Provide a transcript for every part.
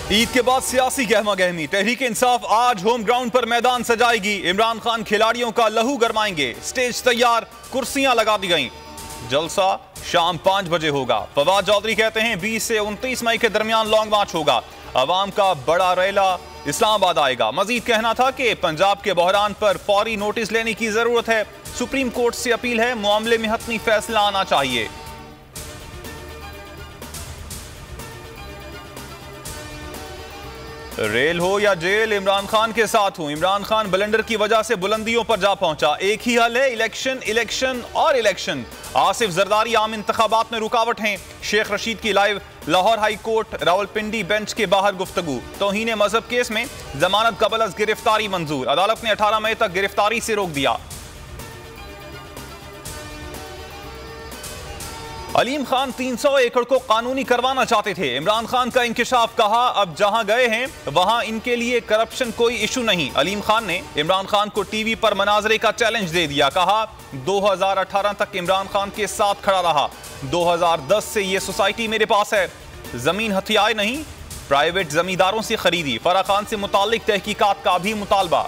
ईद के बाद सियासी गहमा गहमी। तहरीक इंसाफ आज होम ग्राउंड पर मैदान सजाएगी। इमरान खान खिलाड़ियों का लहू गरमाएंगे। स्टेज तैयार, कुर्सियां लगा दी गई। जलसा शाम 5 बजे होगा। फवाद चौधरी कहते हैं 20 से 29 मई के दरमियान लॉन्ग मार्च होगा। अवाम का बड़ा रैला इस्लामाबाद आएगा। मजीद कहना था कि पंजाब के बहरान पर फौरी नोटिस लेने की जरूरत है। सुप्रीम कोर्ट से अपील है, मामले में हतमी फैसला आना चाहिए। रेल हो या जेल, इमरान खान के साथ हूं। इमरान खान ब्लेंडर की वजह से बुलंदियों पर जा पहुंचा। एक ही हल है, इलेक्शन, इलेक्शन और इलेक्शन। आसिफ जरदारी आम इंतखाबात में रुकावट हैं। शेख रशीद की live Lahore high court Rawalpindi bench के बाहर गुफ्तगू। तौहीन मजहब केस में जमानत कबल अज गिरफ्तारी मंजूर। अदालत ने 18 मई तक गिरफ्तारी से रोक दिया। अलीम खान 300 एकड़ को कानूनी करवाना चाहते थे। इमरान खान का इंकिशाफ, कहा अब जहां गए हैं वहां इनके लिए करप्शन कोई इशू नहीं। अलीम खान ने इमरान खान को टीवी पर मनाजरे का चैलेंज दे दिया। कहा 2018 तक इमरान खान के साथ खड़ा रहा। 2010 से ये सोसाइटी मेरे पास है। जमीन हथियाए नहीं, प्राइवेट जमींदारों से खरीदी। फराह खान से मुतालिक तहकीकात का भी मुतालबा।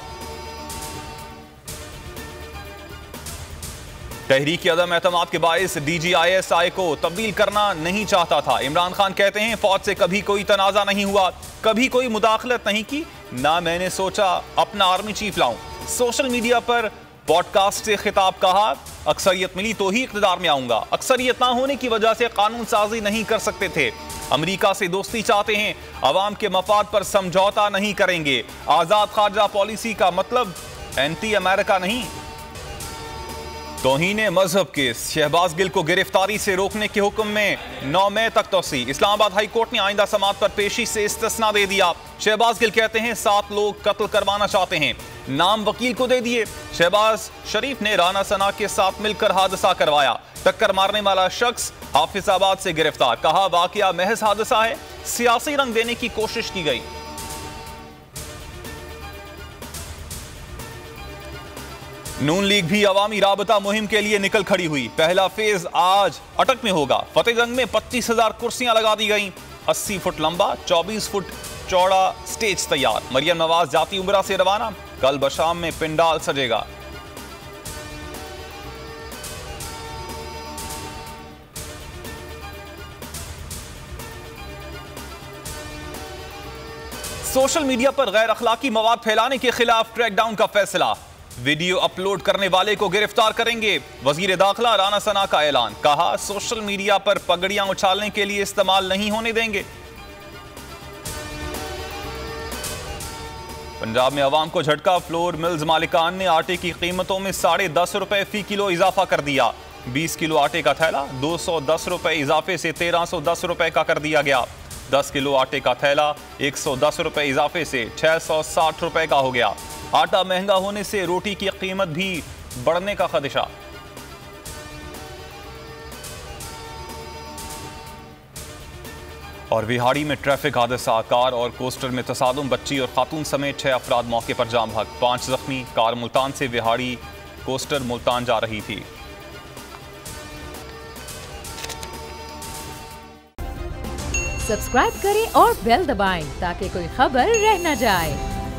तहरीक की अदम एतमाद के बायस DGISI को तब्दील करना नहीं चाहता था। इमरान खान कहते हैं फौज से कभी कोई तनाजा नहीं हुआ, कभी कोई मुदाखलत नहीं की, ना मैंने सोचा अपना आर्मी चीफ लाऊं। सोशल मीडिया पर पॉडकास्ट से खिताब, कहा अक्सरियत मिली तो ही इक़्तिदार में आऊंगा। अक्सरियत ना होने की वजह से कानून साजी नहीं कर सकते थे। अमेरिका से दोस्ती चाहते हैं, अवाम के मफाद पर समझौता नहीं करेंगे। आजाद खारजा पॉलिसी का मतलब एंटी अमेरिका नहीं। तौहीन मजहब केस, शहबाज गिल को गिरफ्तारी से रोकने के हुक्म में 9 मई तक तोसी। इस्लामाबाद हाई कोर्ट ने आइंदा समात पर पेशी से इस्तिस्ना दे दिया। शहबाज गिल कहते हैं 7 लोग कत्ल करवाना चाहते हैं, नाम वकील को दे दिए। शहबाज शरीफ ने राना सना के साथ मिलकर हादसा करवाया। टक्कर मारने वाला शख्स हाफिजाबाद से गिरफ्तार। कहा वाकया महज हादसा है, सियासी रंग देने की कोशिश की गई। नून लीग भी अवामी राबता मुहिम के लिए निकल खड़ी हुई। पहला फेज आज अटक में होगा। फतेहजंग में 25,000 कुर्सियां लगा दी गई। 80 फुट लंबा, 24 फुट चौड़ा स्टेज तैयार। मरियम नवाज जाती उमरा से रवाना। कल बशाम में पिंडाल सजेगा। सोशल मीडिया पर गैर अखलाकी मवाद फैलाने के खिलाफ क्रैकडाउन का फैसला। वीडियो अपलोड करने वाले को गिरफ्तार करेंगे। वजीर दाखिला राना सना का ऐलान। कहा सोशल मीडिया पर पगड़ियां उछालने के लिए इस्तेमाल नहीं होने देंगे। पंजाब में अवाम को झटका। फ्लोर मिल्स मालिकान ने आटे की कीमतों में 10.5 रुपए फी किलो इजाफा कर दिया। 20 किलो आटे का थैला 210 रुपए इजाफे से 1310 रुपए का कर दिया गया। 10 किलो आटे का थैला 110 रुपए इजाफे से 660 रुपए का हो गया। आटा महंगा होने से रोटी की कीमत भी बढ़ने का खदशा। और विहाड़ी में ट्रैफिक हादसा, कार और कोस्टर में तसादुम। बच्ची और खातून समेत 6 अफराद मौके पर जाम हक। 5 जख्मी। कार मुल्तान से विहाड़ी, कोस्टर मुल्तान जा रही थी। सब्सक्राइब करें और बेल दबाएं ताकि कोई खबर रह न जाए।